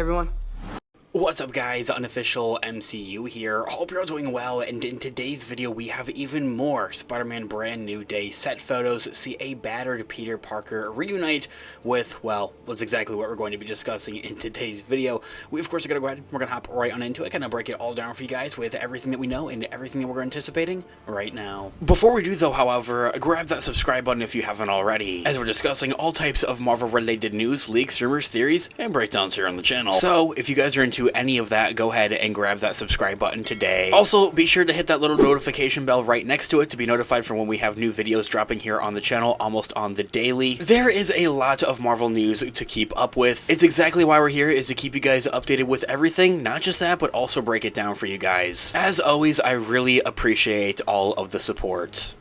everyone. What's up guys, Unofficial MCU here. Hope you're all doing well, and in today's video we have even more Spider-Man Brand New Day set photos. See a battered Peter Parker reunite with, well, that's exactly what we're going to be discussing in today's video. We of course are going to go ahead, we're going to hop right on into it, kind of break it all down for you guys with everything that we know and everything that we're anticipating right now. Before we do though, however, grab that subscribe button if you haven't already, as we're discussing all types of Marvel related news, leaks, rumors, theories, and breakdowns here on the channel. So if you guys are into any of that, go ahead and grab that subscribe button today. Also, be sure to hit that little notification bell right next to it to be notified for when we have new videos dropping here on the channel almost on the daily. There is a lot of Marvel news to keep up with. It's exactly why we're here, is to keep you guys updated with everything, not just that, but also break it down for you guys. As always, I really appreciate all of the support.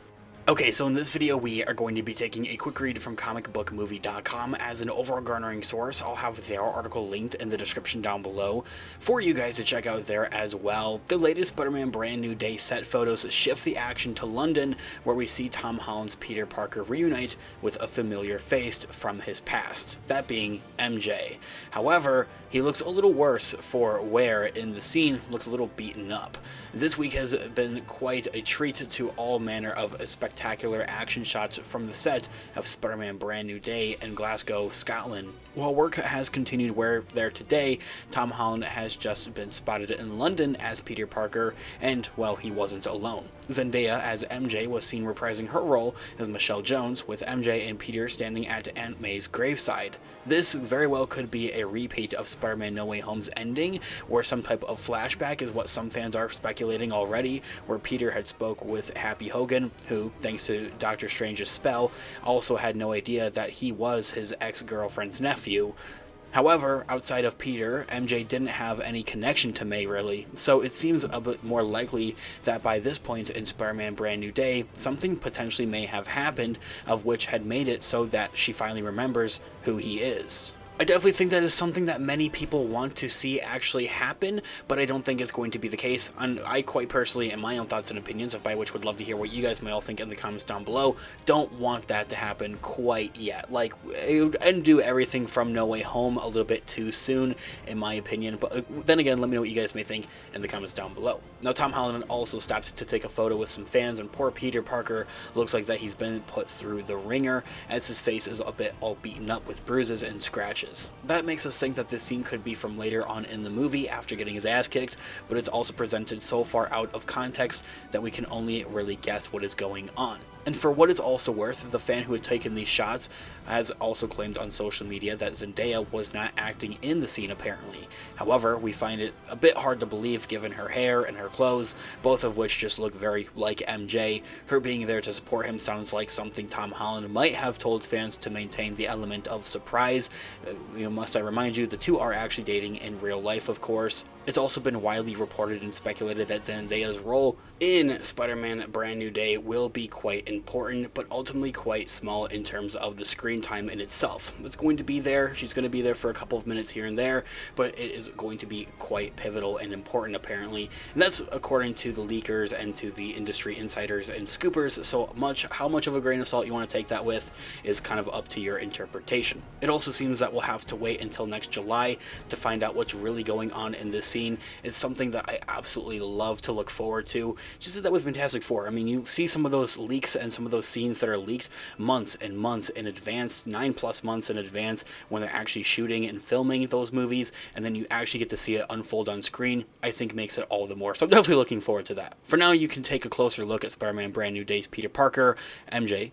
Okay, so in this video we are going to be taking a quick read from comicbookmovie.com as an overall garnering source. I'll have their article linked in the description down below for you guys to check out there as well. The latest Spider-Man Brand New Day set photos shift the action to London, where we see Tom Holland's Peter Parker reunite with a familiar face from his past, that being MJ. However, he looks a little worse for wear in the scene, looks a little beaten up. This week has been quite a treat to all manner of spectacular action shots from the set of Spider-Man Brand New Day in Glasgow, Scotland. While work has continued there today, Tom Holland has just been spotted in London as Peter Parker, and, well, he wasn't alone. Zendaya as MJ was seen reprising her role as Michelle Jones, with MJ and Peter standing at Aunt May's graveside. This very well could be a repeat of Spider-Man No Way Home's ending, or some type of flashback is what some fans are speculating already, where Peter had spoke with Happy Hogan, who, thanks to Doctor Strange's spell, also had no idea that he was his ex-girlfriend's nephew. However, outside of Peter, MJ didn't have any connection to May really, so it seems a bit more likely that by this point in Spider-Man Brand New Day, something potentially may have happened of which had made it so that she finally remembers who he is. I definitely think that is something that many people want to see actually happen, but I don't think it's going to be the case. And I quite personally, in my own thoughts and opinions, by which would love to hear what you guys may all think in the comments down below, don't want that to happen quite yet. Like, it would undo everything from No Way Home a little bit too soon, in my opinion. But then again, let me know what you guys may think in the comments down below. Now, Tom Holland also stopped to take a photo with some fans, and poor Peter Parker looks like that he's been put through the ringer, as his face is a bit all beaten up with bruises and scratches. That makes us think that this scene could be from later on in the movie after getting his ass kicked, but it's also presented so far out of context that we can only really guess what is going on. And for what it's also worth, the fan who had taken these shots has also claimed on social media that Zendaya was not acting in the scene apparently. However, we find it a bit hard to believe given her hair and her clothes, both of which just look very like MJ. Her being there to support him sounds like something Tom Holland might have told fans to maintain the element of surprise. Must I remind you, the two are actually dating in real life, of course. It's also been widely reported and speculated that Zendaya's role in Spider-Man Brand New Day will be quite important, but ultimately quite small in terms of the screen time in itself. It's going to be there, she's going to be there for a couple of minutes here and there, but it is going to be quite pivotal and important apparently, and that's according to the leakers and to the industry insiders and scoopers, so how much of a grain of salt you want to take that with is kind of up to your interpretation. It also seems that we'll have to wait until next July to find out what's really going on in this scene. It's something that I absolutely love to look forward to. Just did that with Fantastic Four. I mean, you see some of those leaks and some of those scenes that are leaked months and months in advance, 9+ months in advance, when they're actually shooting and filming those movies, and then you actually get to see it unfold on screen. I think makes it all the more. So I'm definitely looking forward to that. For now, you can take a closer look at Spider-Man Brand New Day's Peter Parker, MJ,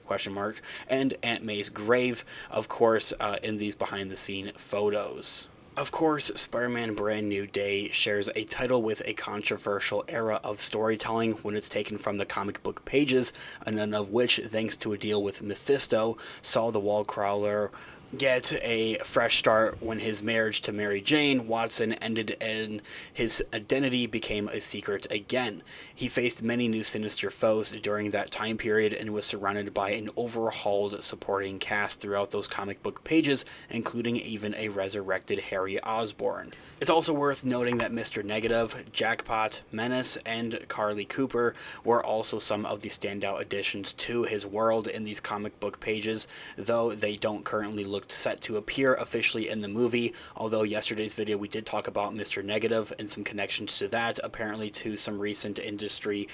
and Aunt May's grave, of course, in these behind-the-scene photos. Of course, Spider-Man Brand New Day shares a title with a controversial era of storytelling when it's taken from the comic book pages, and none of which, thanks to a deal with Mephisto, saw the Wallcrawler get a fresh start when his marriage to Mary Jane Watson ended and his identity became a secret again. He faced many new sinister foes during that time period and was surrounded by an overhauled supporting cast throughout those comic book pages, including even a resurrected Harry Osborn. It's also worth noting that Mr. Negative, Jackpot, Menace, and Carly Cooper were also some of the standout additions to his world in these comic book pages, though they don't currently look looked set to appear officially in the movie, although yesterday's video we did talk about Mr. Negative and some connections to that, apparently to some recent industry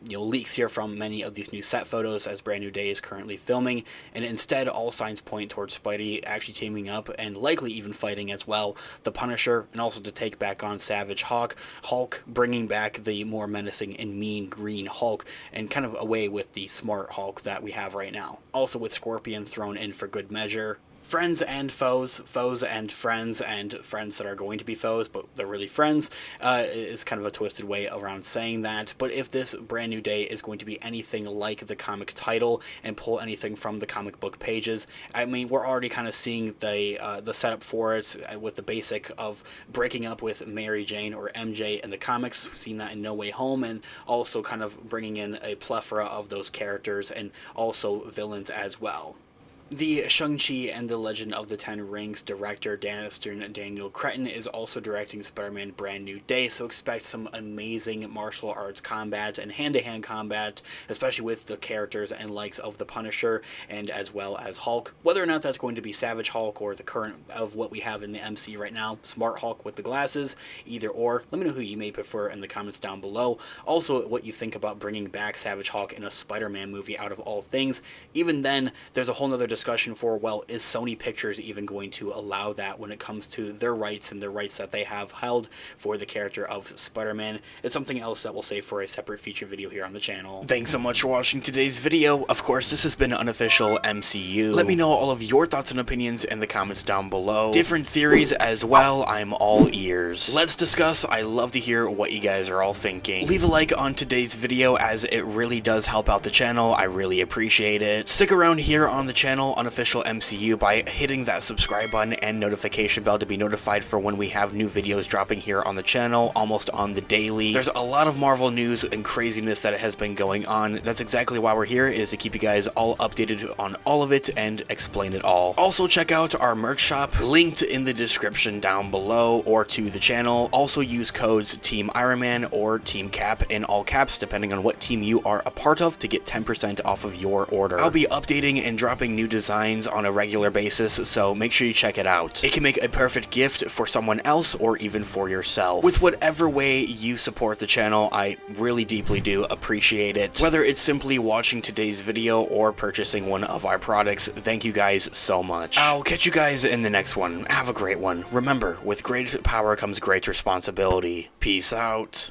leaks here from many of these new set photos as Brand New Day is currently filming, and instead all signs point towards Spidey actually teaming up and likely even fighting as well the Punisher, and also to take back on Savage Hulk, bringing back the more menacing and mean green Hulk, and kind of away with the smart Hulk that we have right now. Also with Scorpion thrown in for good measure. Friends and foes, foes and friends that are going to be foes, but they're really friends, is kind of a twisted way around saying that. But if this Brand New Day is going to be anything like the comic title and pull anything from the comic book pages, I mean, we're already kind of seeing the setup for it with the basic of breaking up with Mary Jane or MJ in the comics. We've seen that in No Way Home, and also kind of bringing in a plethora of those characters and also villains as well. The Shang-Chi and the Legend of the Ten Rings director Daniel Cretton is also directing Spider-Man Brand New Day, so expect some amazing martial arts combat and hand-to-hand combat, especially with the characters and likes of the Punisher and as well as Hulk. Whether or not that's going to be Savage Hulk or the current of what we have in the MC right now, Smart Hulk with the glasses, either or, let me know who you may prefer in the comments down below. Also, what you think about bringing back Savage Hulk in a Spider-Man movie out of all things. Even then, there's a whole nother discussion for, well, is Sony Pictures even going to allow that when it comes to their rights and the rights that they have held for the character of Spider-Man? It's something else that we'll save for a separate feature video here on the channel. Thanks so much for watching today's video. Of course, this has been Unofficial MCU. Let me know all of your thoughts and opinions in the comments down below. Different theories as well, I'm all ears. Let's discuss. I love to hear what you guys are all thinking. Leave a like on today's video as it really does help out the channel. I really appreciate it. Stick around here on the channel, Unofficial MCU, by hitting that subscribe button and notification bell to be notified for when we have new videos dropping here on the channel almost on the daily. There's a lot of Marvel news and craziness that has been going on. That's exactly why we're here, is to keep you guys all updated on all of it and explain it all. Also check out our merch shop, linked in the description down below or to the channel. Also use codes Team Iron Man or Team Cap in all caps depending on what team you are a part of to get 10% off of your order. I'll be updating and dropping new designs on a regular basis, so make sure you check it out. It can make a perfect gift for someone else or even for yourself. With whatever way you support the channel, I really deeply do appreciate it. Whether it's simply watching today's video or purchasing one of our products, thank you guys so much. I'll catch you guys in the next one. Have a great one. Remember, with great power comes great responsibility. Peace out.